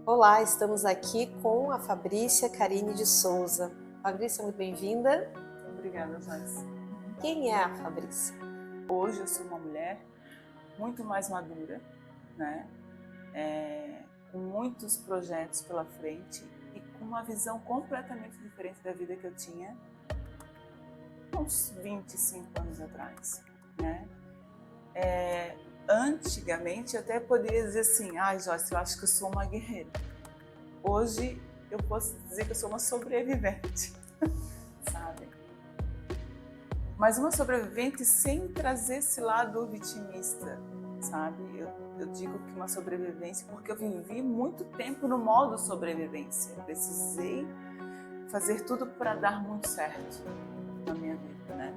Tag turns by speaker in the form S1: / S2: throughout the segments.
S1: Olá, estamos aqui com a Fabrícia Carine de Souza. Fabrícia, muito bem-vinda.
S2: Obrigada, Joyce.
S1: Quem é a Fabrícia?
S2: Hoje eu sou uma mulher muito mais madura, né? Com muitos projetos pela frente e com uma visão completamente diferente da vida que eu tinha uns 25 anos atrás, né? Antigamente eu até poderia dizer assim, Joyce, eu acho que eu sou uma guerreira. Hoje eu posso dizer que eu sou uma sobrevivente, sabe? Mas uma sobrevivente sem trazer esse lado vitimista, sabe? Eu digo que uma sobrevivência porque eu vivi muito tempo no modo sobrevivência. Eu precisei fazer tudo para dar muito certo na minha vida, né?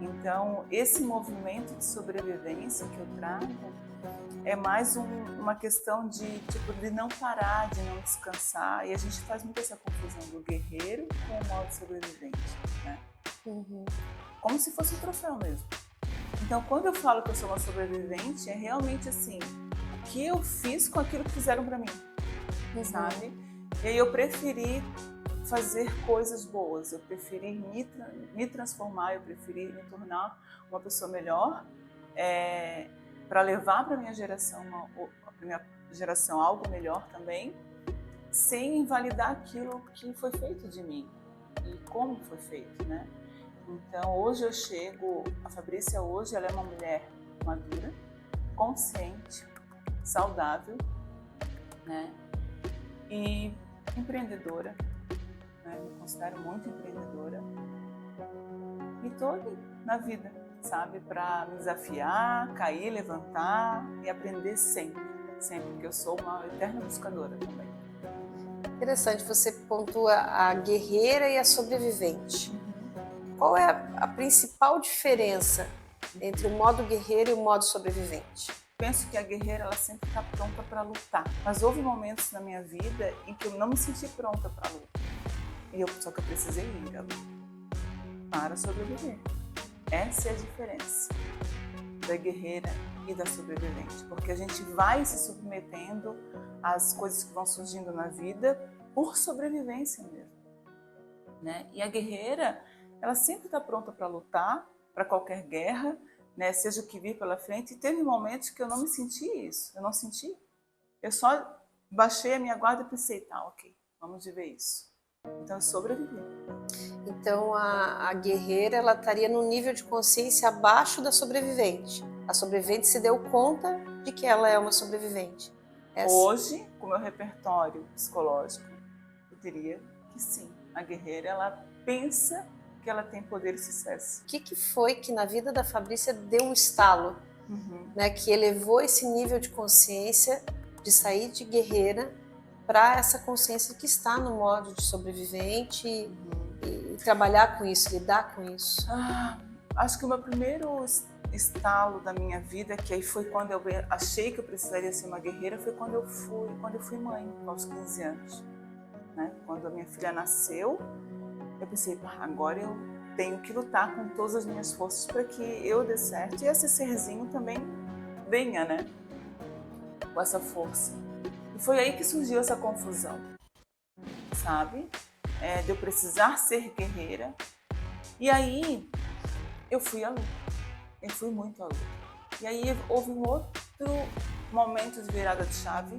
S2: Então, esse movimento de sobrevivência que eu trago é mais uma questão de não parar, de não descansar. E a gente faz muito essa confusão do guerreiro com o modo sobrevivente, né? Como se fosse um troféu mesmo. Então, quando eu falo que eu sou uma sobrevivente, é realmente assim, o que eu fiz com aquilo que fizeram para mim, sabe? E aí eu preferi fazer coisas boas, eu preferi me transformar, eu preferi me tornar uma pessoa melhor, para levar para a minha geração algo melhor também, sem invalidar aquilo que foi feito de mim e como foi feito, né? Então, hoje a Fabrícia hoje, ela é uma mulher madura, consciente, saudável, né? E empreendedora, né? Me considero muito empreendedora. E estou aqui na vida, sabe? Para me desafiar, cair, levantar e aprender sempre, porque eu sou uma eterna buscadora também.
S1: Interessante, você pontua a guerreira e a sobrevivente. Qual é a principal diferença entre o modo guerreiro e o modo sobrevivente?
S2: Penso que a guerreira ela sempre está pronta para lutar, mas houve momentos na minha vida em que eu não me senti pronta para lutar. Só que eu precisei ir à luta para sobreviver. Essa é a diferença da guerreira e da sobrevivente, porque a gente vai se submetendo às coisas que vão surgindo na vida por sobrevivência mesmo, né? E a guerreira ela sempre está pronta para lutar, para qualquer guerra, né? Seja o que vir pela frente. E teve momentos que eu não me senti isso, eu não senti. Eu só baixei a minha guarda e pensei, tá, ok, vamos viver isso. Então eu sobrevivi.
S1: Então a guerreira ela estaria num nível de consciência abaixo da sobrevivente. A sobrevivente se deu conta de que ela é uma sobrevivente.
S2: Hoje, com o meu repertório psicológico, eu diria que sim. A guerreira ela pensa que ela tem poder e sucesso.
S1: O que foi que na vida da Fabrícia deu um estalo, né, que elevou esse nível de consciência de sair de guerreira para essa consciência que está no modo de sobrevivente e trabalhar com isso, lidar com isso?
S2: Acho que o meu primeiro estalo da minha vida, que aí foi quando eu achei que eu precisaria ser uma guerreira, foi quando eu fui mãe, aos 15 anos. Né? Quando a minha filha nasceu, eu pensei, agora eu tenho que lutar com todas as minhas forças para que eu dê certo e esse serzinho também venha, né? Com essa força. E foi aí que surgiu essa confusão, sabe? De eu precisar ser guerreira. E aí eu fui à luta. Eu fui muito à luta. E aí houve um outro momento de virada de chave,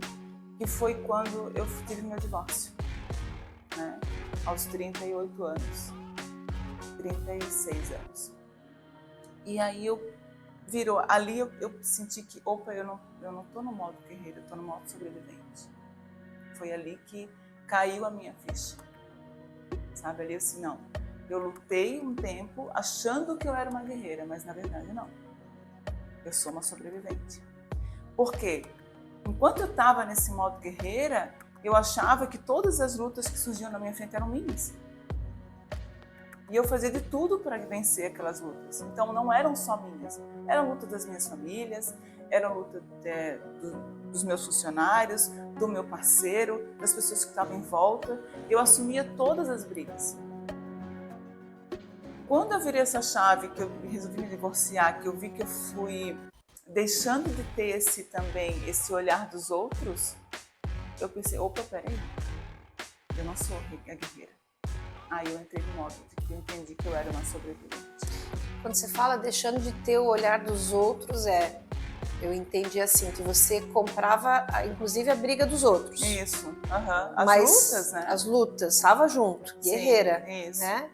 S2: que foi quando eu tive meu divórcio, né? Aos 38 anos. 36 anos. E aí ali eu senti que, eu não tô no modo guerreiro, eu tô no modo sobrevivente. Foi ali que caiu a minha ficha. Sabe, ali assim, não. Eu lutei um tempo achando que eu era uma guerreira, mas na verdade não. Eu sou uma sobrevivente. Por quê? Enquanto eu estava nesse modo guerreira, eu achava que todas as lutas que surgiam na minha frente eram minhas. E eu fazia de tudo para vencer aquelas lutas. Então não eram só minhas, eram luta das minhas famílias, eram luta dos meus funcionários, do meu parceiro, das pessoas que estavam em volta. Eu assumia todas as brigas. quando eu virei essa chave, que eu resolvi me divorciar, que eu vi que eu fui deixando de ter esse olhar dos outros, eu pensei, opa, peraí, eu não sou a guerreira. Aí eu entrei no modo de que eu entendi que eu era uma sobrevivente.
S1: Quando você fala deixando de ter o olhar dos outros, eu entendi assim, que você comprava, inclusive, a briga dos outros.
S2: Isso, as
S1: Mas
S2: lutas, né?
S1: As lutas, estava junto, guerreira.
S2: Sim, isso.
S1: Né?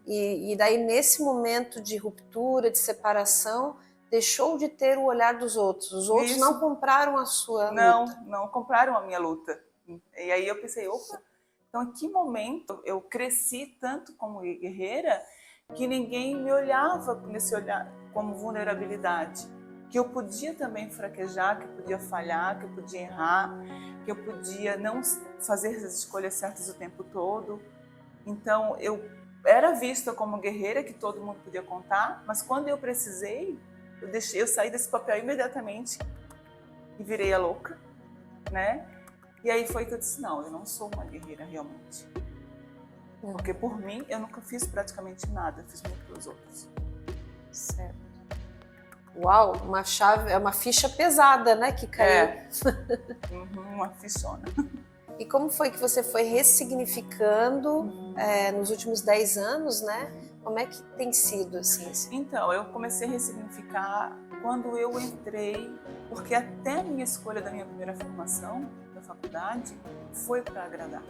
S1: E daí, nesse momento de ruptura, de separação, deixou de ter o olhar dos outros. Os outros
S2: Isso.
S1: não compraram a sua luta.
S2: Não compraram a minha luta. E aí eu pensei, opa, então em que momento eu cresci tanto como guerreira que ninguém me olhava nesse olhar como vulnerabilidade? Que eu podia também fraquejar, que eu podia falhar, que eu podia errar, que eu podia não fazer as escolhas certas o tempo todo. Então eu era vista como guerreira que todo mundo podia contar, mas quando eu precisei, eu saí desse papel imediatamente e virei a louca, né? E aí foi que eu disse, não, eu não sou uma guerreira realmente. Porque por mim, eu nunca fiz praticamente nada, fiz muito pelos outros.
S1: Certo. Uau, é uma ficha pesada, né, que caiu.
S2: Uma fichona.
S1: E como foi que você foi ressignificando nos últimos 10 anos, né? Como é que tem sido assim?
S2: Então, eu comecei a ressignificar quando eu entrei, porque até a minha escolha da minha primeira formação da faculdade foi para agradar,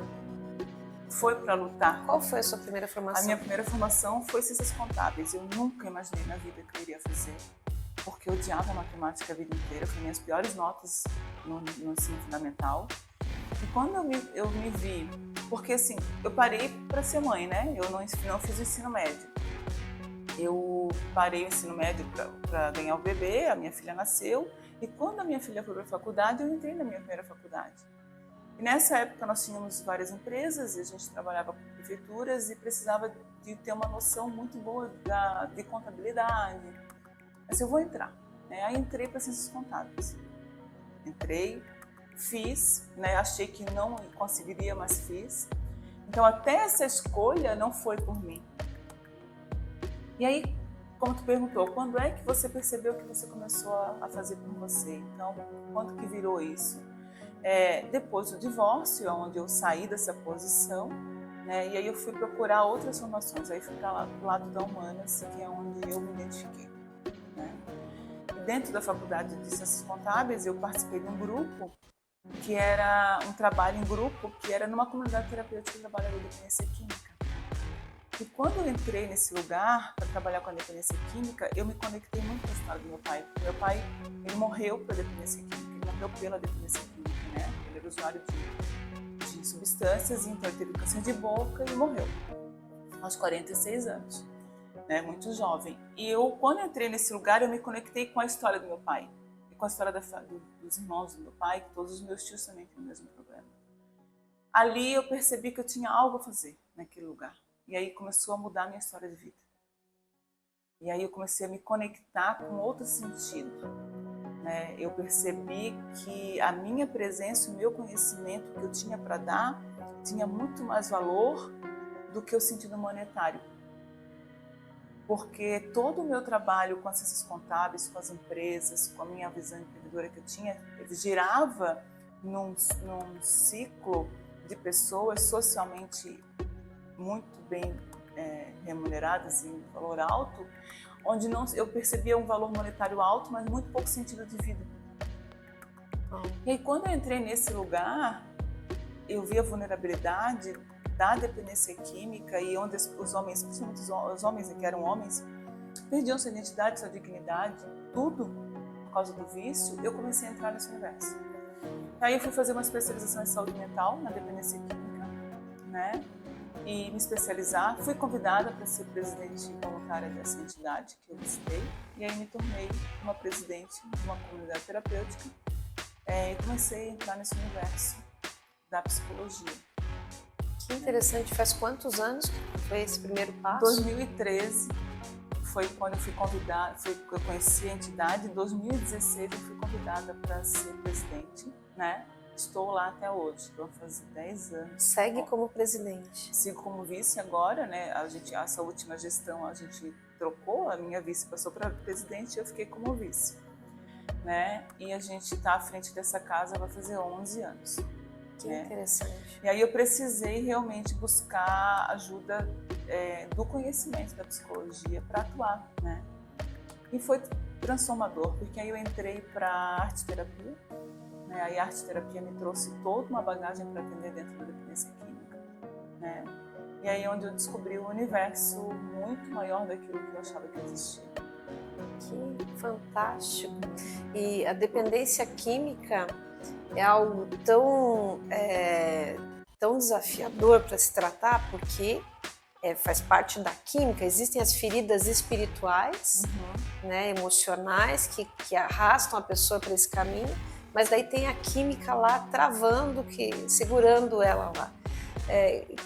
S2: foi para lutar.
S1: Qual foi a sua primeira formação?
S2: A minha primeira formação foi Ciências Contábeis. Eu nunca imaginei na vida que eu iria fazer, porque eu odiava matemática a vida inteira, foi minhas piores notas no ensino fundamental. E quando eu me vi, porque assim, eu parei para ser mãe, né? Eu não fiz o ensino médio. Eu parei o ensino médio para ganhar o bebê, a minha filha nasceu, e quando a minha filha foi para a faculdade, eu entrei na minha primeira faculdade. E nessa época nós tínhamos várias empresas, e a gente trabalhava com prefeituras e precisava de ter uma noção muito boa de contabilidade. Mas eu vou entrar. Né? Aí entrei para Ciências Contábeis. Entrei, fiz, né? Achei que não conseguiria, mas fiz. Então até essa escolha não foi por mim. E aí, como tu perguntou, quando é que você percebeu que você começou a fazer por você? Então, quando que virou isso? Depois do divórcio, onde eu saí dessa posição, né? E aí eu fui procurar outras formações. Aí fui para o lado da Humanas, que é onde eu me identifiquei. Né? E dentro da faculdade de Ciências Contábeis, eu participei de um grupo que era um trabalho em grupo, que era numa comunidade terapêutica que trabalhava com dependência química. E quando eu entrei nesse lugar para trabalhar com a dependência química, eu me conectei muito com a história do meu pai. Porque meu pai, ele morreu para dependência química, ele morreu pela dependência química, né? Ele era usuário de substâncias, então ele teve câncer de boca e morreu aos 46 anos, né? Muito jovem. E eu, quando eu entrei nesse lugar, eu me conectei com a história do meu pai e com a história dos irmãos do meu pai, que todos os meus tios também têm o mesmo problema. Ali eu percebi que eu tinha algo a fazer naquele lugar. E aí começou a mudar a minha história de vida. E aí eu comecei a me conectar com outro sentido. Né? Eu percebi que a minha presença, o meu conhecimento que eu tinha para dar, tinha muito mais valor do que o sentido monetário. Porque todo o meu trabalho com as ciências contábeis, com as empresas, com a minha visão empreendedora que eu tinha, girava num ciclo de pessoas socialmente muito bem remuneradas em valor alto, onde eu percebia um valor monetário alto, mas muito pouco sentido de vida. E aí, quando eu entrei nesse lugar, eu vi a vulnerabilidade da dependência química e onde os homens, principalmente os homens que eram homens, perdiam sua identidade, sua dignidade, tudo por causa do vício. Eu comecei a entrar nesse universo. Aí eu fui fazer uma especialização em saúde mental, na dependência química, né? E me especializar. Fui convidada para ser presidente voluntária dessa entidade que eu visitei, e aí me tornei uma presidente de uma comunidade terapêutica e comecei a entrar nesse universo da psicologia.
S1: Que interessante. Faz quantos anos que foi esse primeiro passo?
S2: 2013 foi quando eu fui convidada, que eu conheci a entidade. Em 2016 eu fui convidada para ser presidente, né? Estou lá até hoje, vão fazer 10 anos.
S1: Segue como presidente.
S2: Sigo como vice agora, né? Essa última gestão a gente trocou, a minha vice passou para presidente e eu fiquei como vice, né? E a gente está à frente dessa casa, vai fazer 11 anos.
S1: Que interessante.
S2: E aí eu precisei realmente buscar ajuda do conhecimento da psicologia para atuar, né? E foi transformador, porque aí eu entrei para arte-terapia, né? Aí a arte-terapia me trouxe toda uma bagagem para atender dentro da dependência química, né? E aí é onde eu descobri um universo muito maior daquilo que eu achava que existia.
S1: Que fantástico! E a dependência química é algo tão desafiador para se tratar, porque faz parte da química. Existem as feridas espirituais, né, emocionais, que arrastam a pessoa para esse caminho, mas daí tem a química lá travando, segurando ela lá.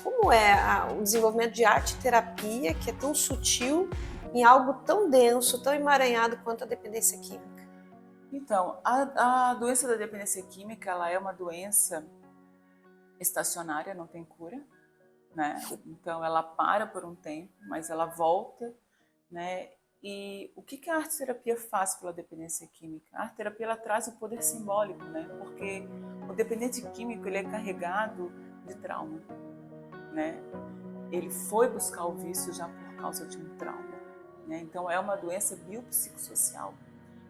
S1: Como é o desenvolvimento de arte-terapia, que é tão sutil, em algo tão denso, tão emaranhado quanto a dependência química?
S2: Então, a doença da dependência química, ela é uma doença estacionária, não tem cura, né? Então, ela para por um tempo, mas ela volta, né? E o que a arte-terapia faz pela dependência química? A arte-terapia, ela traz o poder simbólico, né? Porque o dependente químico, ele é carregado de trauma, né? Ele foi buscar o vício já por causa de um trauma, né? Então, é uma doença biopsicossocial.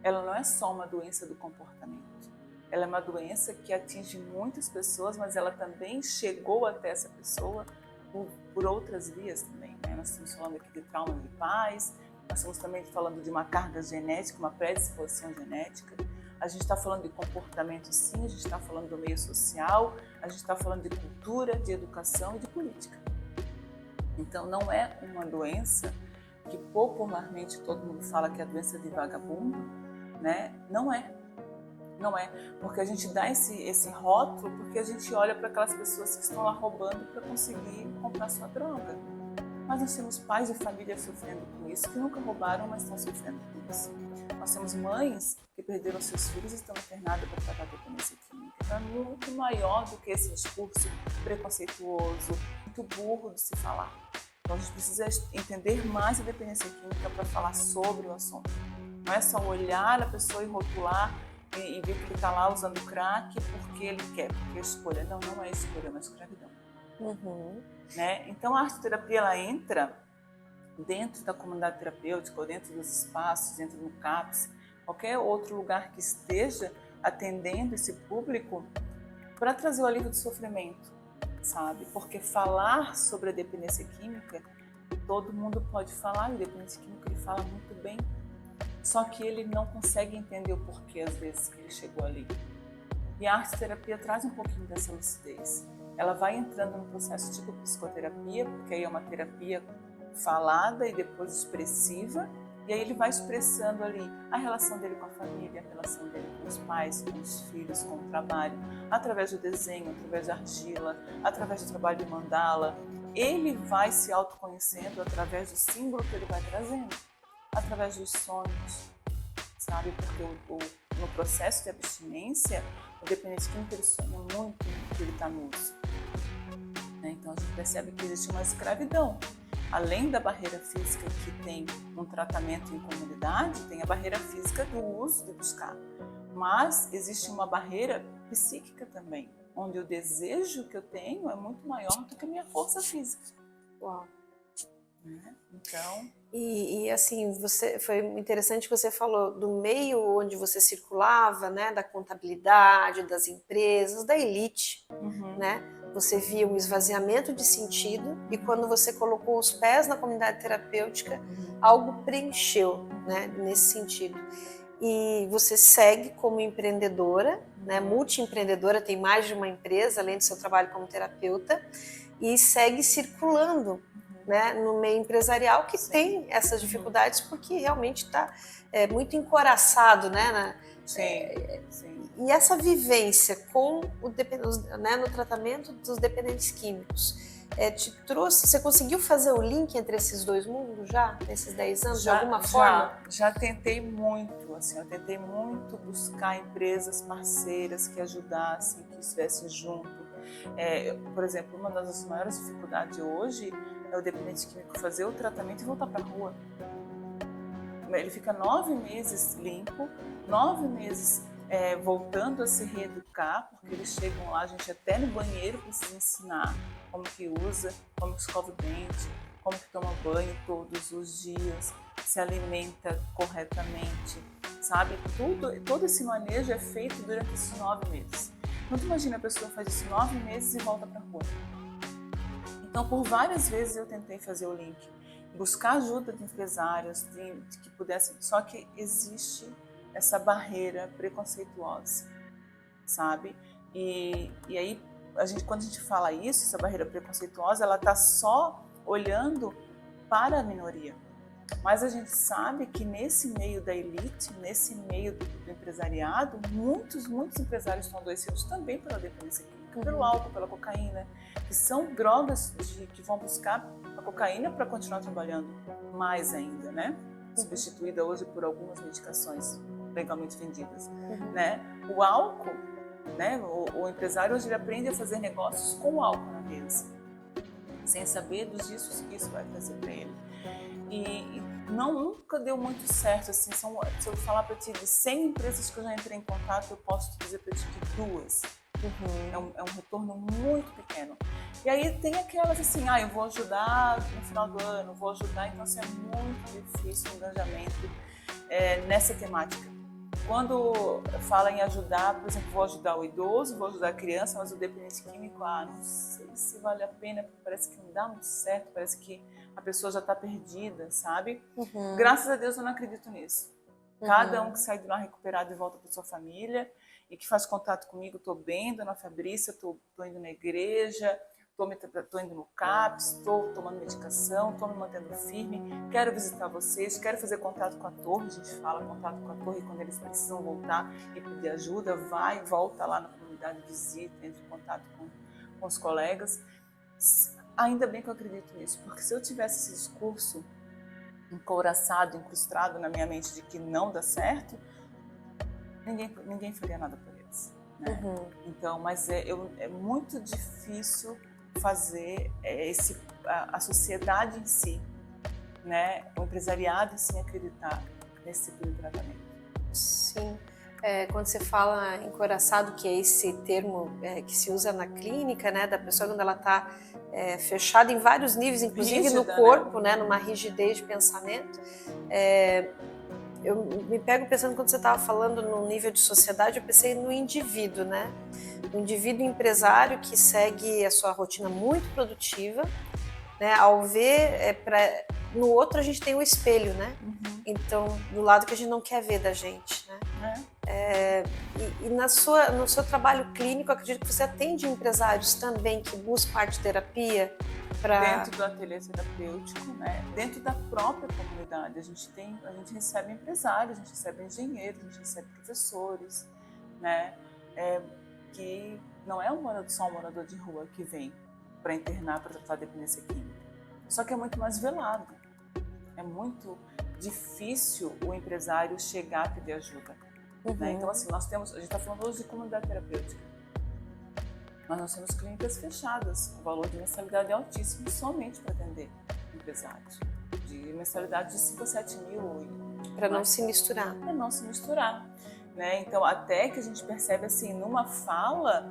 S2: Ela não é só uma doença do comportamento. Ela é uma doença que atinge muitas pessoas, mas ela também chegou até essa pessoa por outras vias também, né? Nós estamos falando aqui de trauma de pais, nós estamos também falando de uma carga genética, uma predisposição genética. A gente está falando de comportamento, sim, a gente está falando do meio social, a gente está falando de cultura, de educação e de política. Então, não é uma doença que popularmente todo mundo fala que é a doença de vagabundo, né? Não é, porque a gente dá esse rótulo porque a gente olha para aquelas pessoas que estão lá roubando para conseguir comprar sua droga. Mas nós temos pais e famílias sofrendo com isso, que nunca roubaram, mas estão sofrendo com isso. Nós temos mães que perderam seus filhos e estão internadas para tratar a dependência química. Então é muito maior do que esse discurso preconceituoso, muito burro de se falar. Então a gente precisa entender mais a dependência química para falar sobre o assunto. Não é só olhar a pessoa e rotular e ver que ele está lá usando crack porque ele quer, porque é escolha. Não, não é escolha, é uma escravidão. Né? Então a arte-terapia, ela entra dentro da comunidade terapêutica, ou dentro dos espaços, dentro do CAPS, qualquer outro lugar que esteja atendendo esse público para trazer o alívio do sofrimento, sabe? Porque falar sobre a dependência química, todo mundo pode falar, e a dependência química ele fala muito bem, só que ele não consegue entender o porquê, às vezes, que ele chegou ali. E a arte-terapia traz um pouquinho dessa lucidez. Ela vai entrando no processo tipo psicoterapia, porque aí é uma terapia falada e depois expressiva, e aí ele vai expressando ali a relação dele com a família, a relação dele com os pais, com os filhos, com o trabalho, através do desenho, através da argila, através do trabalho de mandala. Ele vai se autoconhecendo através do símbolo que ele vai trazendo, através dos sonhos, sabe? Porque no processo de abstinência, o dependente químico ele sonha muito que ele está no uso. Então a gente percebe que existe uma escravidão. Além da barreira física que tem um tratamento em comunidade, tem a barreira física do uso de buscar. Mas existe uma barreira psíquica também, onde o desejo que eu tenho é muito maior do que a minha força física.
S1: Uau!
S2: Então...
S1: E assim, foi interessante que você falou do meio onde você circulava, né, da contabilidade, das empresas, da elite, né? Você via um esvaziamento de sentido e quando você colocou os pés na comunidade terapêutica, algo preencheu, né, nesse sentido. E você segue como empreendedora, né, multiempreendedora, tem mais de uma empresa, além do seu trabalho como terapeuta, e segue circulando, né, no meio empresarial que tem essas dificuldades porque realmente está muito encoraçado, né?
S2: Sim.
S1: E essa vivência com no tratamento dos dependentes químicos, te trouxe, você conseguiu fazer o link entre esses dois mundos já, nesses 10 anos, de alguma forma?
S2: Já tentei muito, assim, eu tentei muito buscar empresas parceiras que ajudassem, que estivessem junto. Por exemplo, uma das nossas maiores dificuldades hoje é o dependente químico fazer o tratamento e voltar para a rua. Ele fica 9 meses limpo, 9 meses voltando a se reeducar, porque eles chegam lá, a gente até no banheiro precisa ensinar como que usa, como que escova o dente, como que toma banho todos os dias, se alimenta corretamente, sabe? Todo esse manejo é feito durante esses 9 meses. Então, imagina, a pessoa faz isso 9 meses e volta para a rua. Então, por várias vezes eu tentei fazer o link, buscar ajuda de empresários de que pudessem, só que existe essa barreira preconceituosa, sabe? E aí, quando a gente fala isso, essa barreira preconceituosa, ela está só olhando para a minoria. Mas a gente sabe que nesse meio da elite, nesse meio do empresariado, muitos empresários estão adoecidos também pela dependência química, pelo álcool, pela cocaína, que são drogas que vão buscar a cocaína para continuar trabalhando mais ainda, né? Substituída hoje por algumas medicações legalmente vendidas, né? O álcool, né? O empresário hoje ele aprende a fazer negócios com o álcool na mesa, sem saber dos riscos que isso vai trazer para ele. E nunca deu muito certo, assim, se eu falar para ti de 100 empresas que eu já entrei em contato, eu posso te dizer para ti que 2. É um retorno muito pequeno. E aí tem aquelas assim, eu vou ajudar no final do ano, vou ajudar, então assim, é muito difícil o engajamento nessa temática. Quando fala em ajudar, por exemplo, vou ajudar o idoso, vou ajudar a criança, mas o dependente químico, não sei se vale a pena, porque parece que não dá muito certo, parece que a pessoa já está perdida, sabe? Graças a Deus eu não acredito nisso. Cada um que sai de lá recuperado e volta para sua família e que faz contato comigo, estou bem, dona Fabrícia, estou indo na igreja, estou indo no CAPS, estou tomando medicação, estou me mantendo firme, quero visitar vocês, quero fazer contato com a torre, a gente fala contato com a torre quando eles precisam voltar e pedir ajuda, vai, volta lá na comunidade, visita, entra em contato com os colegas. Ainda bem que eu acredito nisso, porque se eu tivesse esse discurso encouraçado, incrustado na minha mente de que não dá certo, ninguém faria nada por eles, né? Então, mas é muito difícil fazer a sociedade em si, né? O empresariado em si acreditar nesse tipo de tratamento.
S1: Sim. Quando você fala encoraçado, que é esse termo que se usa na clínica, né, da pessoa quando ela está fechada em vários níveis, inclusive rígida, no corpo, né, numa rigidez de pensamento. Eu me pego pensando, quando você estava falando no nível de sociedade, eu pensei no indivíduo, né? O indivíduo empresário que segue a sua rotina muito produtiva, né? Ao ver, no outro a gente tem o espelho, né? Então, do lado que a gente não quer ver da gente, né? E no seu trabalho clínico, eu acredito que você atende empresários também que buscam arte terapia
S2: dentro do ateliê terapêutico, né? Dentro da própria comunidade. A gente recebe empresários, a gente recebe engenheiros, a gente recebe professores, né? Que não é só um morador de rua que vem para internar, para tratar dependência química. Só que é muito mais velado. É muito difícil o empresário chegar a pedir ajuda. Né? Então, assim, a gente está falando hoje de comunidade terapêutica. Mas nós temos clínicas fechadas, o valor de mensalidade é altíssimo somente para atender empresários. De mensalidade de 5 a 7 mil.
S1: Para não se misturar.
S2: Para não se misturar. Né? Então, até que a gente percebe assim, numa fala,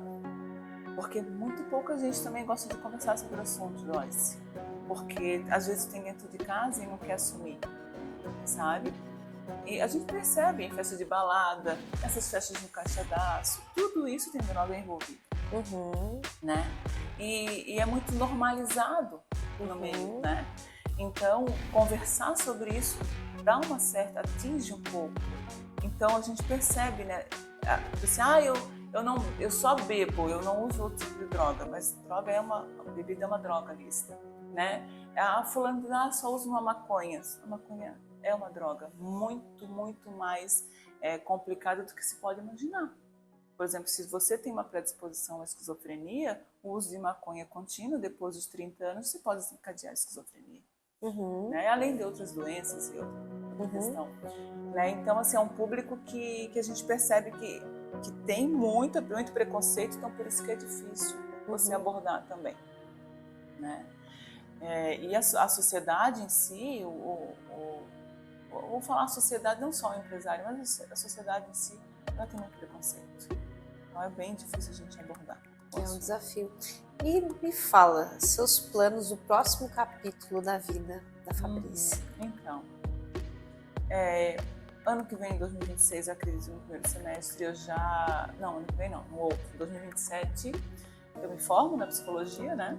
S2: porque muito pouca gente também gosta de conversar sobre o assunto, Joyce. Porque às vezes tem dentro de casa e não quer assumir, sabe? E a gente percebe em festa de balada, essas festas no caixadaço, tudo isso tem droga envolvida. Né? E é muito normalizado no meio, né? Então, conversar sobre isso dá uma certa, atinge um pouco. Então, a gente percebe, né? Assim, eu só bebo, eu não uso outro tipo de droga, mas bebida é uma droga lista, né? Fulano só usa uma maconha. A maconha é uma droga muito, muito mais complicada do que se pode imaginar. Por exemplo, se você tem uma predisposição à esquizofrenia, o uso de maconha contínuo, depois dos 30 anos, você pode desencadear a esquizofrenia. Né? Além de outras doenças e outra questão. Né? Então, assim, é um público que a gente percebe que tem muito preconceito, então por isso que é difícil você abordar também. Né? E a sociedade em si, vou falar a sociedade, não só o empresário, mas a sociedade em si, ela tem muito preconceito. Então é bem difícil a gente abordar.
S1: É um desafio. E me fala, seus planos do próximo capítulo da vida da Fabrícia.
S2: Então, ano que vem, em 2026, eu acredito no primeiro semestre, Não, ano que vem não, no outro, 2027, eu me formo na psicologia, né?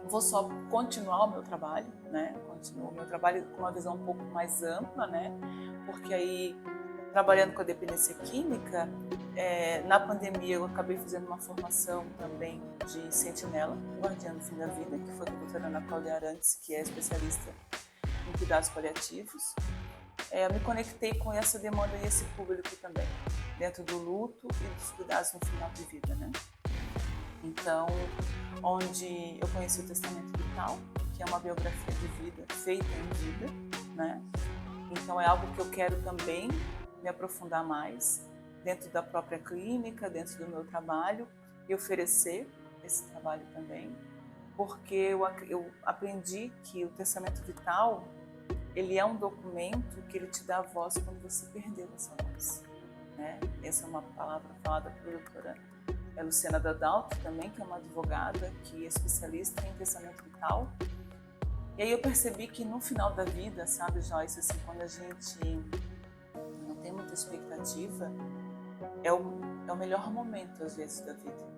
S2: Vou só continuar o meu trabalho, né? Continuo o meu trabalho com uma visão um pouco mais ampla, né? Porque aí, trabalhando com a dependência química, na pandemia eu acabei fazendo uma formação também de sentinela, guardiã do fim da vida, que foi com a doutora Ana Cláudia Arantes, que é especialista em cuidados paliativos. Eu me conectei com essa demanda e esse público também, dentro do luto e dos cuidados no final de vida, né? Então, onde eu conheci o Testamento Vital, que é uma biografia de vida feita em vida, né? Então é algo que eu quero também me aprofundar mais dentro da própria clínica, dentro do meu trabalho, e oferecer esse trabalho também, porque eu aprendi que o Testamento Vital, ele é um documento que ele te dá voz quando você perdeu essa voz, né? Essa é uma palavra falada pela doutora Luciana Dadalto também, que é uma advogada, que é especialista em testamento vital. E aí eu percebi que no final da vida, sabe, Joyce, assim, quando a gente não tem muita expectativa, é o melhor momento, às vezes, da vida.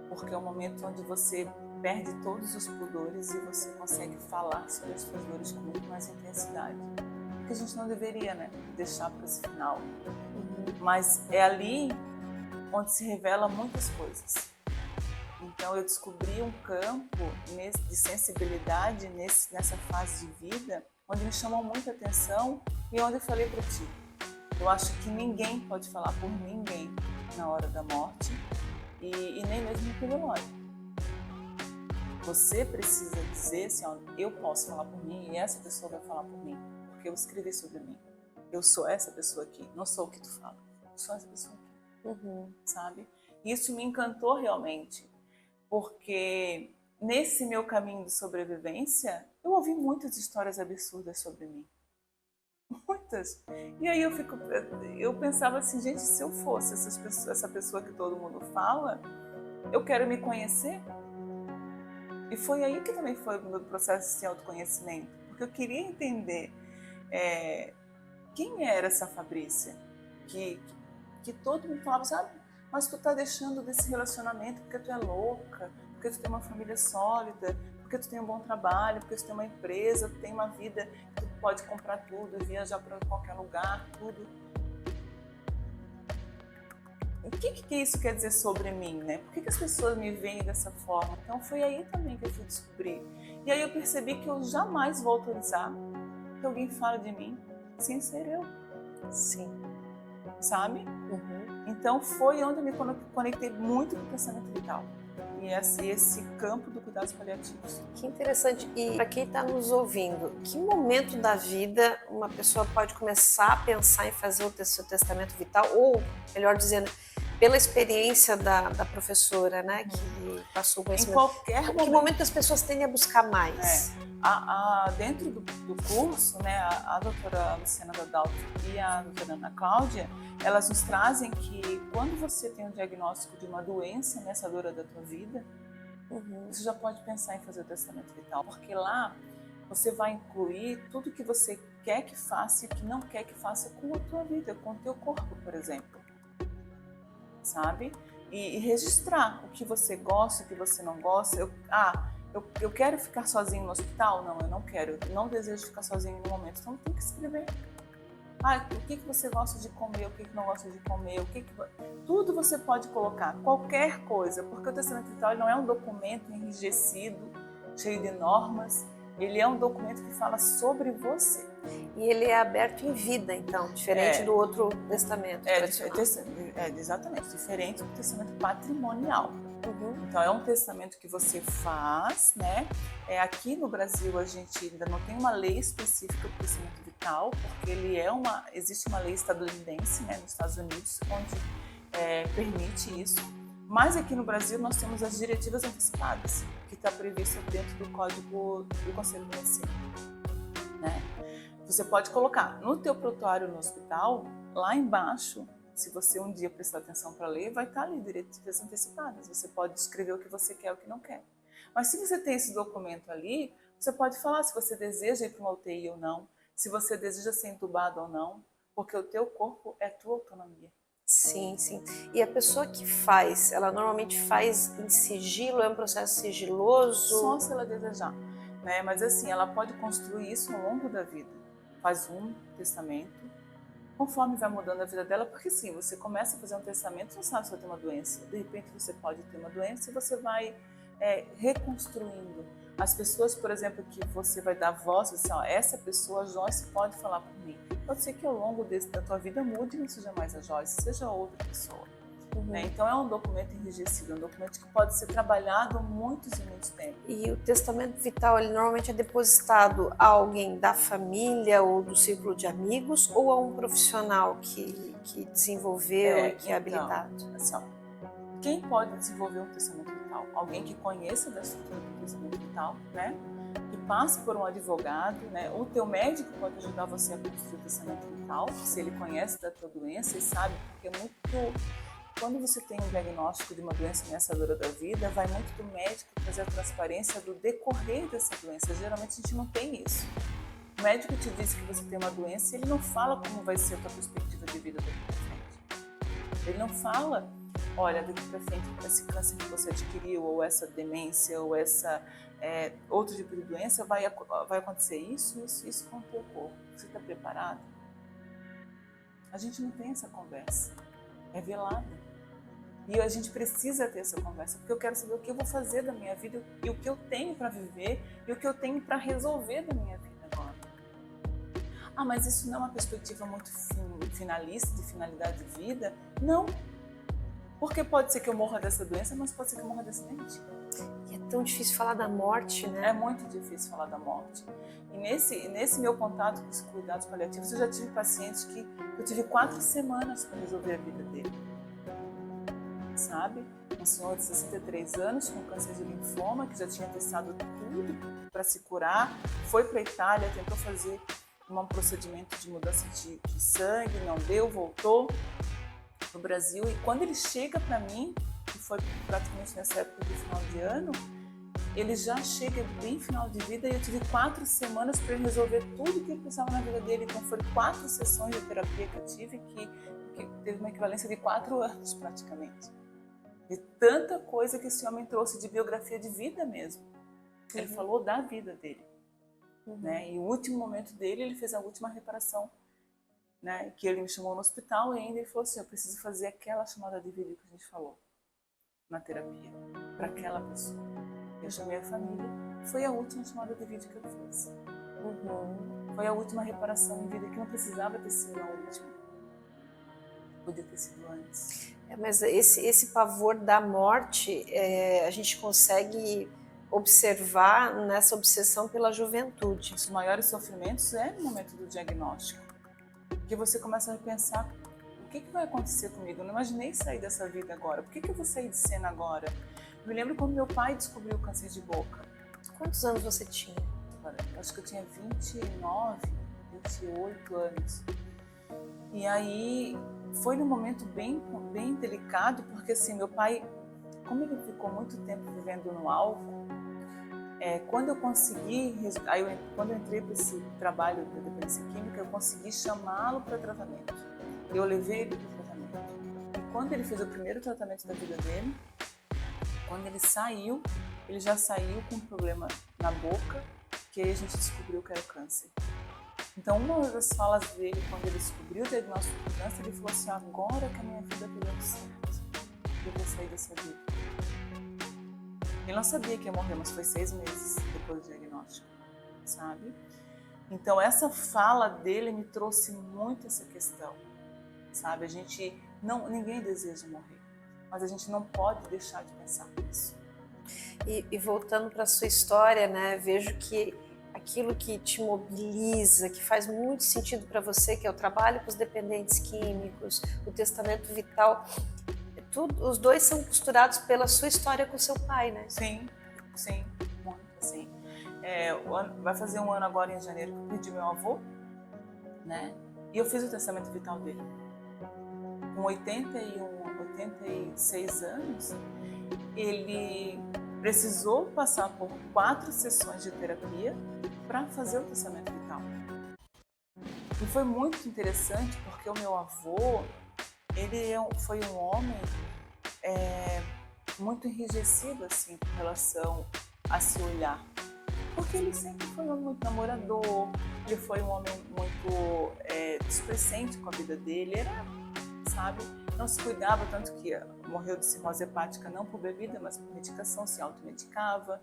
S2: Porque é o momento onde você perde todos os pudores e você consegue falar sobre as suas dores com muito mais intensidade. Porque a gente não deveria, né, deixar para esse final. Mas é ali onde se revela muitas coisas. Então eu descobri um campo de sensibilidade nessa fase de vida, onde me chamou muita atenção e onde eu falei para ti, eu acho que ninguém pode falar por ninguém na hora da morte e nem mesmo no velório. Você precisa dizer assim, ó, eu posso falar por mim e essa pessoa vai falar por mim, porque eu escrevi sobre mim. Eu sou essa pessoa aqui, não sou o que tu fala, eu sou essa pessoa aqui. Sabe? Isso me encantou realmente, porque nesse meu caminho de sobrevivência, eu ouvi muitas histórias absurdas sobre mim. Muitas. E aí eu pensava assim, gente, se eu fosse essa pessoa que todo mundo fala, eu quero me conhecer. E foi aí que também foi o meu processo de autoconhecimento, porque eu queria entender quem era essa Fabrícia, que todo mundo falava, sabe, mas tu tá deixando desse relacionamento porque tu é louca, porque tu tem uma família sólida, porque tu tem um bom trabalho, porque tu tem uma empresa, tu tem uma vida que tu pode comprar tudo, viajar para qualquer lugar, tudo. O que isso quer dizer sobre mim, né? Por que as pessoas me veem dessa forma? Então foi aí também que eu fui descobrir. E aí eu percebi que eu jamais vou autorizar que alguém fale de mim sem ser eu.
S1: Sim.
S2: Sabe? Então foi onde eu me conectei muito com o pensamento vital e esse campo do cuidados paliativos.
S1: Que interessante. E para quem está nos ouvindo, que momento da vida uma pessoa pode começar a pensar em fazer o seu testamento vital, ou melhor dizendo, pela experiência da professora, né, que passou o conhecimento?
S2: Em qualquer momento.
S1: Que momento as pessoas tendem a buscar mais?
S2: Dentro do curso, né, a doutora Luciana Dadalto e a doutora Ana Cláudia, elas nos trazem que quando você tem um diagnóstico de uma doença ameaçadora da tua vida, você já pode pensar em fazer o testamento vital, porque lá você vai incluir tudo que você quer que faça e o que não quer que faça com a tua vida, com o teu corpo, por exemplo. Sabe? E registrar o que você gosta, o que você não gosta. Eu quero ficar sozinho no hospital? Não, eu não quero. Eu não desejo ficar sozinho no momento. Então tem que escrever. O que você gosta de comer, o que não gosta de comer, tudo você pode colocar, qualquer coisa, porque o testamento vital não é um documento enrijecido, cheio de normas, Ele é um documento que fala sobre você.
S1: E ele é aberto em vida, então, diferente do outro testamento tradicional.
S2: Exatamente, diferente do testamento patrimonial.
S1: Uhum.
S2: Então, é um testamento que você faz, né? Aqui no Brasil, a gente ainda não tem uma lei específica do testamento vital, porque existe uma lei estadunidense, né, nos Estados Unidos, onde permite isso. Mas aqui no Brasil, nós temos as diretivas antecipadas, que está prevista dentro do Código do Conselho de Medicina, né? Você pode colocar no teu prontuário no hospital, lá embaixo, se você um dia prestar atenção para ler, vai estar ali diretivas antecipadas. Você pode escrever o que você quer e o que não quer. Mas se você tem esse documento ali, você pode falar se você deseja ir para uma UTI ou não, se você deseja ser entubado ou não, porque o teu corpo é tua autonomia.
S1: Sim, sim. E a pessoa que faz, ela normalmente faz em sigilo, é um processo sigiloso?
S2: Só se ela desejar, né? Mas assim, ela pode construir isso ao longo da vida. Faz um testamento, conforme vai mudando a vida dela, porque sim, você começa a fazer um testamento, não sabe se vai ter uma doença. De repente você pode ter uma doença e você vai reconstruindo. As pessoas, por exemplo, que você vai dar voz, assim, ó, essa pessoa, Joyce, pode falar por mim. Pode ser que ao longo da tua vida mude e não seja mais a Joyce, seja outra pessoa.
S1: Uhum.
S2: Né? Então é um documento enrijecido, um documento que pode ser trabalhado muitos e muitos tempos.
S1: E o testamento vital, ele normalmente é depositado a alguém da família ou do círculo de amigos ou a um profissional que desenvolveu e que é habilitado?
S2: Assim, ó, quem pode desenvolver um testamento vital? Alguém que conheça da estrutura do testamento vital, né? Que passe por um advogado, né? O teu médico pode ajudar você a construir o testamento vital, se ele conhece da tua doença e sabe, porque é muito... Quando você tem um diagnóstico de uma doença ameaçadora da vida, vai muito do médico trazer a transparência do decorrer dessa doença. Geralmente a gente não tem isso. O médico te diz que você tem uma doença e ele não fala como vai ser a tua perspectiva de vida daqui para frente. Ele não fala, olha, daqui para frente, esse câncer que você adquiriu, ou essa demência, ou essa outro tipo de doença, vai acontecer isso com o teu corpo. Você está preparado? A gente não tem essa conversa. É velada. E a gente precisa ter essa conversa, porque eu quero saber o que eu vou fazer da minha vida e o que eu tenho para viver e o que eu tenho para resolver da minha vida agora. Ah, mas isso não é uma perspectiva muito finalista, de finalidade de vida? Não. Porque pode ser que eu morra dessa doença, mas pode ser que eu morra desse acidente.
S1: E é tão difícil falar da morte, né?
S2: É muito difícil falar da morte. E nesse meu contato com os cuidados paliativos, eu já tive pacientes que eu tive 4 semanas para resolver a vida dele. Sabe? Um senhor de 63 anos com câncer de linfoma, que já tinha testado tudo para se curar, foi para a Itália, tentou fazer um procedimento de mudança de sangue, não deu, voltou no Brasil. E quando ele chega para mim, que foi praticamente nessa época de final de ano, ele já chega bem final de vida e eu tive 4 semanas para resolver tudo que ele precisava na vida dele. Então foram 4 sessões de terapia que eu tive, que teve uma equivalência de 4 anos praticamente. De tanta coisa que esse homem trouxe de biografia de vida mesmo. Ele falou da vida dele. Né? E o último momento dele, ele fez a última reparação. Né? Que ele me chamou no hospital e ainda ele falou assim, eu preciso fazer aquela chamada de vídeo que a gente falou na terapia, para aquela pessoa. Eu chamei a família, foi a última chamada de vídeo que eu fiz. Foi a última reparação em vida que não precisava ter sido a última. Podia ter sido antes.
S1: Mas esse pavor da morte, a gente consegue observar nessa obsessão pela juventude.
S2: Os maiores sofrimentos é no momento do diagnóstico. Porque você começa a pensar, o que vai acontecer comigo? Eu não imaginei sair dessa vida agora. Por que eu vou sair de cena agora? Eu me lembro quando meu pai descobriu o câncer de boca.
S1: Quantos anos você tinha?
S2: Acho que eu tinha 29, 28 anos. E aí foi num momento bem delicado, porque assim, meu pai, como ele ficou muito tempo vivendo no álcool, quando eu consegui, quando eu entrei para esse trabalho da dependência química, eu consegui chamá-lo para tratamento. Eu levei ele para o tratamento. E quando ele fez o primeiro tratamento da vida dele, quando ele saiu, ele já saiu com um problema na boca, que aí a gente descobriu que era câncer. Então, uma das falas dele, quando ele descobriu o diagnóstico de câncer, ele falou assim, agora que a minha vida está dando certo, eu vou sair dessa vida. Ele não sabia que ia morrer, mas foi 6 meses depois do diagnóstico. sabe? Então essa fala dele me trouxe muito essa questão, sabe? Ninguém deseja morrer, mas a gente não pode deixar de pensar nisso.
S1: E voltando para a sua história, né, vejo que aquilo que te mobiliza, que faz muito sentido para você, que é o trabalho com os dependentes químicos, o testamento vital, os dois são costurados pela sua história com seu pai, né?
S2: Sim, muito assim. Vai fazer um ano agora em janeiro que eu perdi meu avô, né? E eu fiz o testamento vital dele. Com 86 anos, ele precisou passar por 4 sessões de terapia para fazer o testamento vital. E foi muito interessante porque o meu avô, foi um homem muito enrijecido assim com relação a se olhar. Porque ele sempre foi um homem muito namorador, ele foi um homem muito displicente com a vida dele, sabe? Não se cuidava, tanto que morreu de cirrose hepática não por bebida, mas por medicação, se automedicava,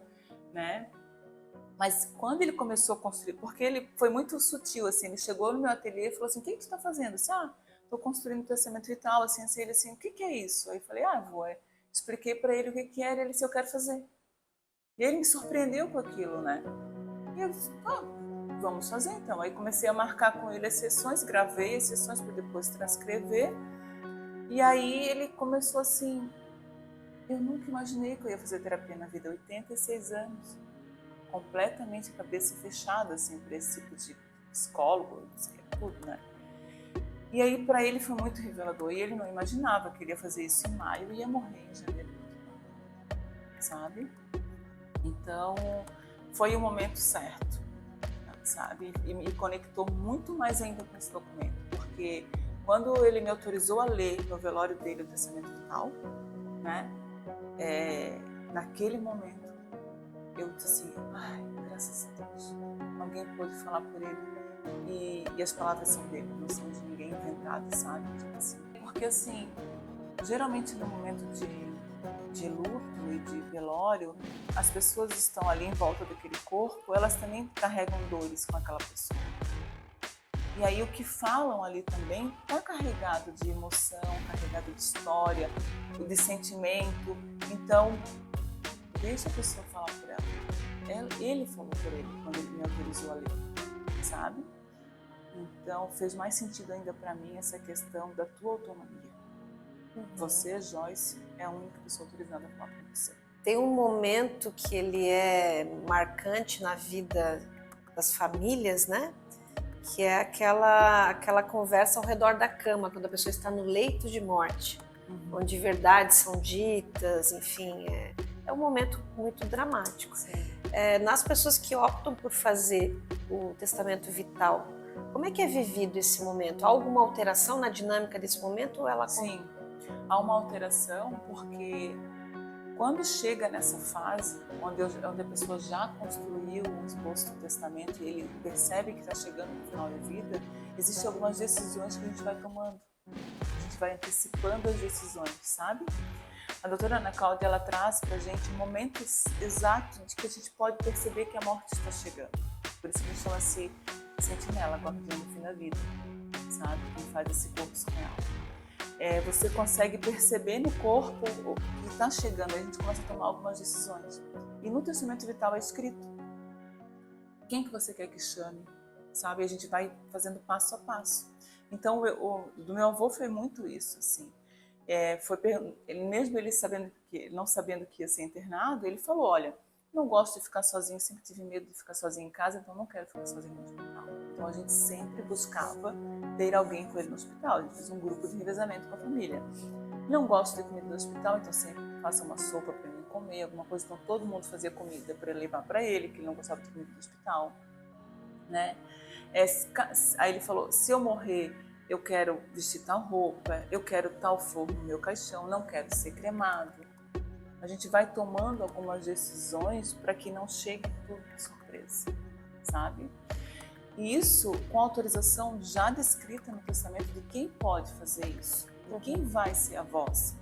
S2: né? Mas quando ele começou a construir, porque ele foi muito sutil, assim, ele chegou no meu ateliê e falou assim, o que você está fazendo? Estou construindo um testamento vital, assim, ele assim, o que é isso? Aí eu falei, avô, expliquei para ele o que era, ele disse, eu quero fazer. E ele me surpreendeu com aquilo, né? E eu disse, vamos fazer então. Aí comecei a marcar com ele as sessões, gravei as sessões para depois transcrever. E aí ele começou assim, eu nunca imaginei que eu ia fazer terapia na vida, 86 anos. Completamente a cabeça fechada, assim, para esse tipo de psicólogo, tudo, né? E aí para ele foi muito revelador. E ele não imaginava que ele ia fazer isso em maio e ia morrer em janeiro, sabe? Então, foi o momento certo, sabe? E me conectou muito mais ainda com esse documento, porque quando ele me autorizou a ler no velório dele o testamento vital, né? Naquele momento, eu disse assim, graças a Deus, alguém pôde falar por ele e as palavras são dele, não são de ninguém inventado, sabe? Tipo assim. Porque assim, geralmente no momento de luto e de velório, as pessoas estão ali em volta daquele corpo, elas também carregam dores com aquela pessoa. E aí o que falam ali também está carregado de emoção, carregado de história, de sentimento. Então, deixa a pessoa falar por ela. Ele falou por ele quando ele me autorizou a ler, sabe? Então, fez mais sentido ainda para mim essa questão da tua autonomia. Você, Joyce, é a única pessoa autorizada a falar com você.
S1: Tem um momento que ele é marcante na vida das famílias, né? Que é aquela conversa ao redor da cama, quando a pessoa está no leito de morte, onde verdades são ditas, enfim, é um momento muito dramático. Nas pessoas que optam por fazer o testamento vital, como é que é vivido esse momento? Há alguma alteração na dinâmica desse momento? Ou ela...
S2: Sim, há uma alteração porque quando chega nessa fase, onde a pessoa já construiu um esboço do testamento e ele percebe que está chegando no final da vida, existem algumas decisões que a gente vai tomando. A gente vai antecipando as decisões, sabe? A doutora Ana Cláudia, ela traz para a gente momentos exatos de que a gente pode perceber que a morte está chegando. Por isso que a gente chama-se sentinela, guardiã do fim da vida, sabe? Quem faz esse curso com ela. Você consegue perceber no corpo o que está chegando, a gente começa a tomar algumas decisões. E no testamento vital é escrito quem que você quer que chame, sabe? A gente vai fazendo passo a passo. Então, do meu avô foi muito isso, assim. Mesmo ele não sabendo que ia ser internado, ele falou, olha, não gosto de ficar sozinho, sempre tive medo de ficar sozinho em casa, então não quero ficar sozinho no hospital. Então a gente sempre buscava ter alguém com ele no hospital. A gente fez um grupo de revezamento com a família. Não gosto de comida do hospital, então sempre faça uma sopa para ele comer, alguma coisa. Então todo mundo fazia comida para levar para ele, que ele não gostava de comida do hospital, né? Aí ele falou, se eu morrer, eu quero vestir tal roupa, eu quero tal flor no meu caixão, não quero ser cremado. A gente vai tomando algumas decisões para que não chegue tudo de surpresa, sabe? E isso com autorização já descrita no testamento de quem pode fazer isso, de quem vai ser a voz,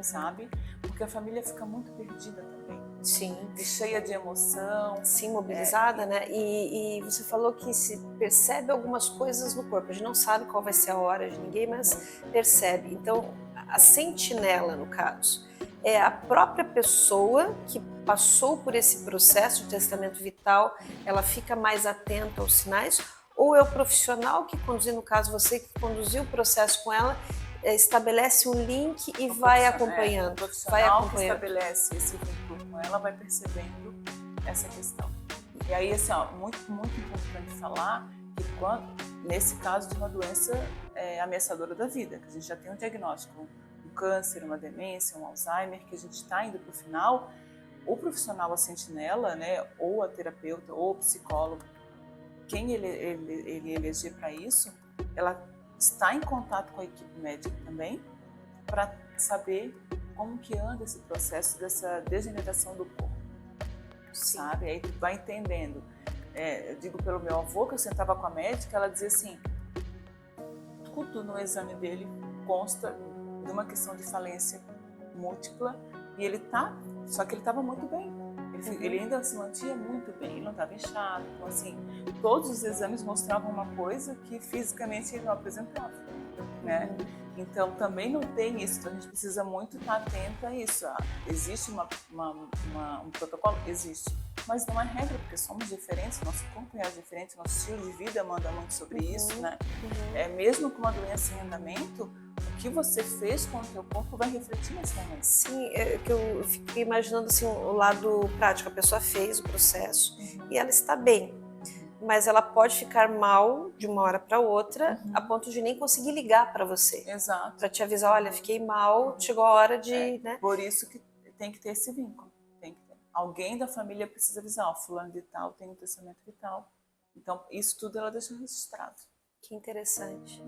S2: sabe? Porque a família fica muito perdida também.
S1: Sim.
S2: e cheia de emoção.
S1: Sim, mobilizada, né? E você falou que se percebe algumas coisas no corpo. A gente não sabe qual vai ser a hora de ninguém, mas percebe. Então, a sentinela, no caso, é a própria pessoa que passou por esse processo de testamento vital, ela fica mais atenta aos sinais, ou é o profissional que conduziu, no caso você que conduziu o processo com ela, estabelece um link e vai acompanhando.
S2: O profissional que estabelece esse vínculo com ela vai percebendo essa questão. E aí, assim, ó, muito importante falar que nesse caso de uma doença ameaçadora da vida, que a gente já tem um diagnóstico, um câncer, uma demência, um Alzheimer, que a gente está indo para o final, o profissional, a sentinela, né, ou a terapeuta, ou o psicólogo, quem ele eleger para isso, ela está em contato com a equipe médica também, para saber como que anda esse processo dessa degeneração do corpo. Sim. Sabe? Aí tu vai entendendo. Eu digo pelo meu avô, que eu sentava com a médica, ela dizia assim, tudo no exame dele consta de uma questão de falência múltipla, e só que ele estava muito bem. Ele ainda se mantinha muito bem, ele não estava inchado. Então, assim, todos os exames mostravam uma coisa que fisicamente ele não apresentava, né? Então, também não tem isso. Então, a gente precisa muito estar atenta a isso. Existe um protocolo? Existe. Mas não é regra, porque somos diferentes, nosso corpo é diferente, nosso estilo de vida manda muito sobre isso, né? Mesmo com uma doença em andamento, o que você fez com o teu corpo vai refletir nesse momento. Sim,
S1: que eu fiquei imaginando assim, o lado prático. A pessoa fez o processo e ela está bem, mas ela pode ficar mal de uma hora para outra, a ponto de nem conseguir ligar para você.
S2: Exato.
S1: Para te avisar, olha, fiquei mal, chegou a hora de... né?
S2: Por isso que tem que ter esse vínculo. Alguém da família precisa avisar, ó, fulano de tal tem um testamento vital. Então, isso tudo ela deixa registrado.
S1: Que interessante.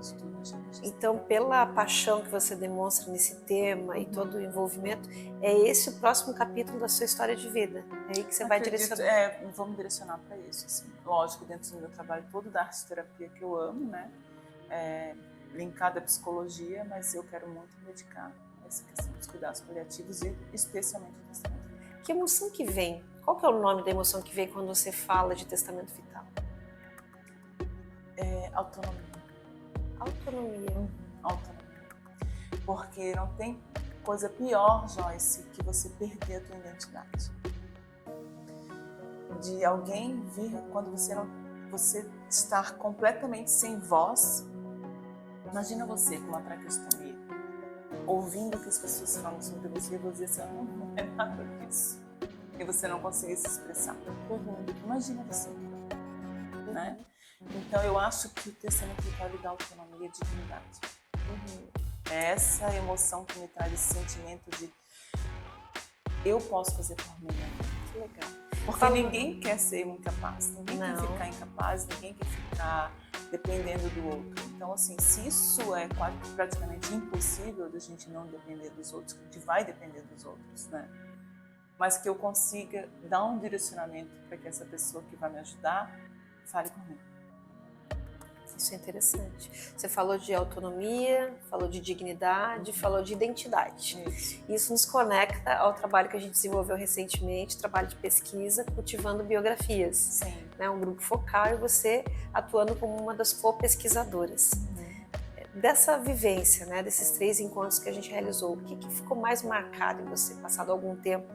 S2: Isso tudo deixa registrado.
S1: Então, pela paixão que você demonstra nesse tema e todo o envolvimento, é esse o próximo capítulo da sua história de vida? É aí que você vai direcionar?
S2: Vamos direcionar para isso, assim. Lógico, dentro do meu trabalho todo da arte-terapia, que eu amo, né? Linkada à psicologia, mas eu quero muito me dedicar a essa questão dos cuidados paliativos e especialmente o testamento.
S1: Que emoção que vem? Qual que é o nome da emoção que vem quando você fala de testamento vital?
S2: Autonomia.
S1: Autonomia.
S2: Autonomia. Porque não tem coisa pior, Joyce, que você perder a tua identidade. De alguém vir quando você estar completamente sem voz. Imagina você com uma traqueostomia, ouvindo o que as pessoas falam sobre você e você dizer assim, não é nada disso. E você não conseguir se expressar. Imagina você, né? Então eu acho que o testamento vital lhe dá autonomia e dignidade. É essa emoção que me traz esse sentimento de eu posso fazer por mim.
S1: Que legal.
S2: Porque ninguém quer ser incapaz, ninguém quer ficar incapaz, ninguém quer ficar dependendo do outro. Então, assim, se isso é praticamente impossível da gente não depender dos outros, que a gente vai depender dos outros, né? Mas que eu consiga dar um direcionamento para que essa pessoa que vai me ajudar fale comigo.
S1: Isso é interessante. Você falou de autonomia, falou de dignidade, falou de identidade. Isso nos conecta ao trabalho que a gente desenvolveu recentemente, trabalho de pesquisa, cultivando biografias.
S2: Sim.
S1: Né, um grupo focal e você atuando como uma das co-pesquisadoras. Dessa vivência, né, desses 3 encontros que a gente realizou, o que ficou mais marcado em você, passado algum tempo?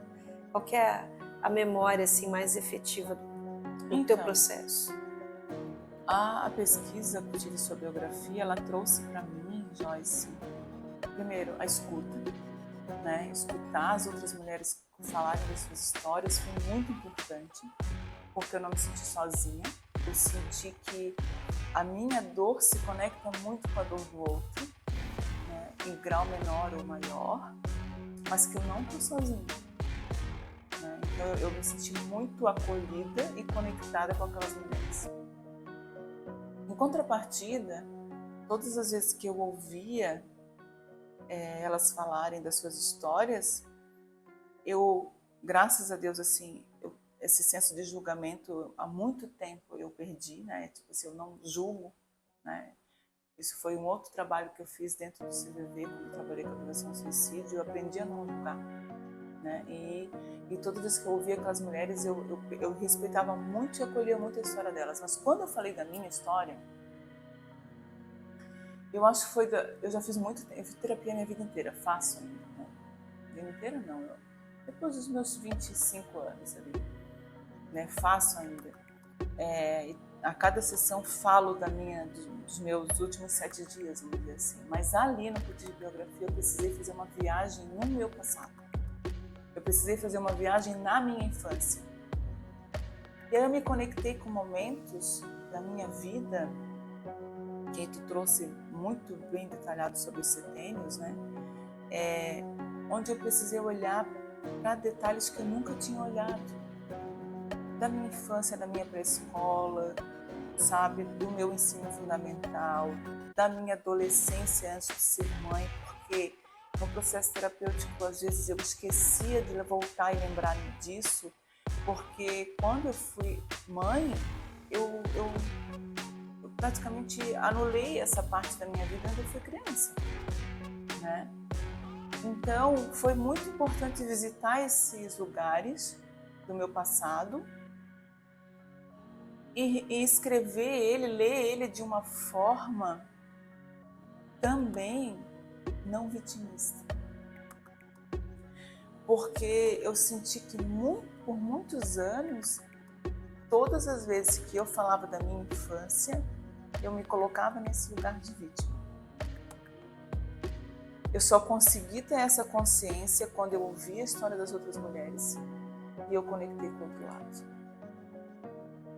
S1: Qual que é a memória assim, mais efetiva do teu processo?
S2: A pesquisa que eu tive sobre biografia, ela trouxe para mim, Joyce, primeiro, a escuta, né? Escutar as outras mulheres falarem das suas histórias foi muito importante, porque eu não me senti sozinha, eu senti que a minha dor se conecta muito com a dor do outro, né? Em grau menor ou maior, mas que eu não estou sozinha. Né? Então eu me senti muito acolhida e conectada com aquelas mulheres. Em contrapartida, todas as vezes que eu ouvia elas falarem das suas histórias, eu, graças a Deus, assim, esse senso de julgamento há muito tempo eu perdi, né? Tipo assim, eu não julgo, né? Isso foi um outro trabalho que eu fiz dentro do CVV, quando eu trabalhei com a prevenção ao suicídio, eu aprendi a não julgar. né? E todas as vezes que eu ouvia aquelas mulheres, eu respeitava muito e acolhia muito a história delas. Mas quando eu falei da minha história, eu acho que eu já fiz muito tempo, eu fiz terapia a minha vida inteira, faço ainda, né? Vida inteira não, depois dos meus 25 anos ali, né? Faço ainda. A cada sessão falo dos meus últimos 7 dias, vamos dizer assim. Mas ali no curso de biografia eu precisei fazer uma viagem no meu passado. Eu precisei fazer uma viagem na minha infância. E aí eu me conectei com momentos da minha vida, que tu trouxe muito bem detalhado sobre os setênios, né? Onde eu precisei olhar para detalhes que eu nunca tinha olhado. Da minha infância, da minha pré-escola, sabe? Do meu ensino fundamental, da minha adolescência antes de ser mãe, porque no processo terapêutico, às vezes, eu esquecia de voltar e lembrar disso, porque quando eu fui mãe, eu praticamente anulei essa parte da minha vida quando eu fui criança, né? Então, foi muito importante visitar esses lugares do meu passado e escrever ele, ler ele de uma forma também não vitimista. Porque eu senti que por muitos anos, todas as vezes que eu falava da minha infância, eu me colocava nesse lugar de vítima. Eu só consegui ter essa consciência quando eu ouvi a história das outras mulheres e eu conectei com o outro lado.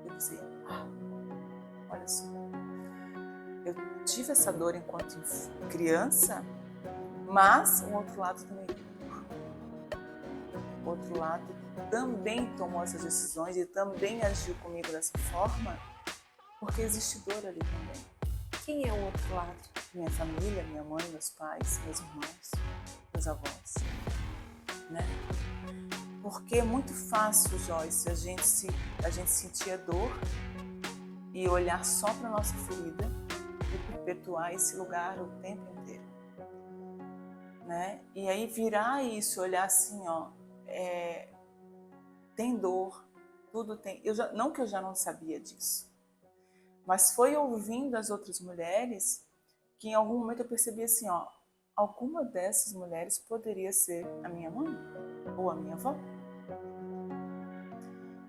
S2: Eu dizia, olha só, eu tive essa dor enquanto criança, mas o outro lado também. O outro lado também tomou essas decisões e também agiu comigo dessa forma, porque existe dor ali também.
S1: Quem é o outro lado?
S2: Minha família, minha mãe, meus pais, meus irmãos, meus avós, né? Porque é muito fácil, Joyce, a gente sentir a dor e olhar só para nossa ferida e perpetuar esse lugar o tempo inteiro, né? E aí virar isso, olhar assim, tem dor, tudo tem. Não que eu já não sabia disso, mas foi ouvindo as outras mulheres que em algum momento eu percebi assim, alguma dessas mulheres poderia ser a minha mãe ou a minha avó.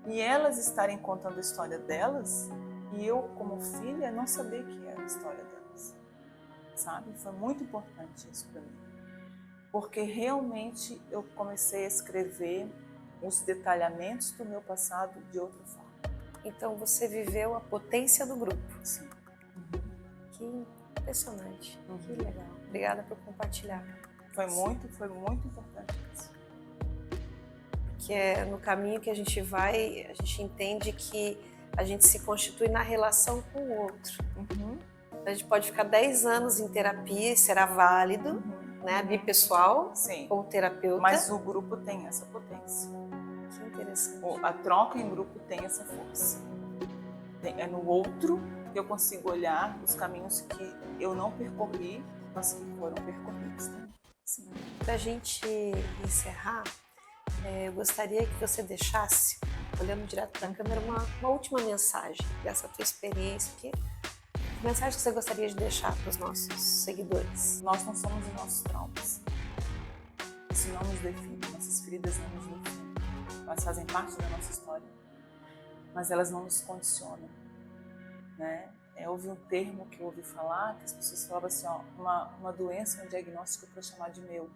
S2: E elas estarem contando a história delas e eu, como filha, não saber que era a história delas, sabe? Foi muito importante isso para mim, porque realmente eu comecei a escrever os detalhamentos do meu passado de outra forma.
S1: Então você viveu a potência do grupo.
S2: Sim.
S1: Que impressionante, que legal. Obrigada por compartilhar.
S2: Foi muito importante isso.
S1: Que é no caminho que a gente vai, a gente entende que a gente se constitui na relação com o outro. A gente pode ficar 10 anos em terapia e será válido, né? Bipessoal,
S2: sim,
S1: como terapeuta.
S2: Mas o grupo tem essa potência.
S1: Que interessante.
S2: A troca em grupo tem essa força. É no outro que eu consigo olhar os caminhos que eu não percorri, mas que foram percorridos. Né?
S1: Para a gente encerrar, eu gostaria que você deixasse, olhando direto para a câmera, uma última mensagem dessa tua experiência. Que mensagem que você gostaria de deixar para os nossos seguidores?
S2: Nós não somos os nossos traumas. Isso não nos define, nossas feridas não nos definem. Elas fazem parte da nossa história, mas elas não nos condicionam, né? Houve um termo que eu ouvi falar, que as pessoas falavam assim, uma doença, um diagnóstico para chamar de meu.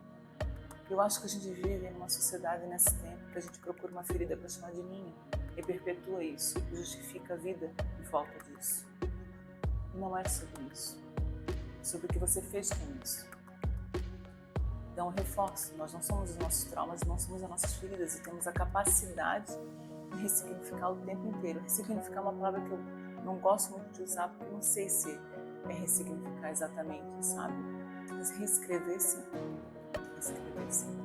S2: Eu acho que a gente vive numa sociedade nesse tempo que a gente procura uma ferida para chamar de minha e perpetua isso, justifica a vida em volta disso. Não é sobre isso, é sobre o que você fez com isso. Então, reforço, nós não somos os nossos traumas, não somos as nossas feridas e temos a capacidade de ressignificar o tempo inteiro. Ressignificar é uma palavra que eu não gosto muito de usar, porque não sei se é ressignificar exatamente, sabe? Mas reescrever sim. Reescrever sim.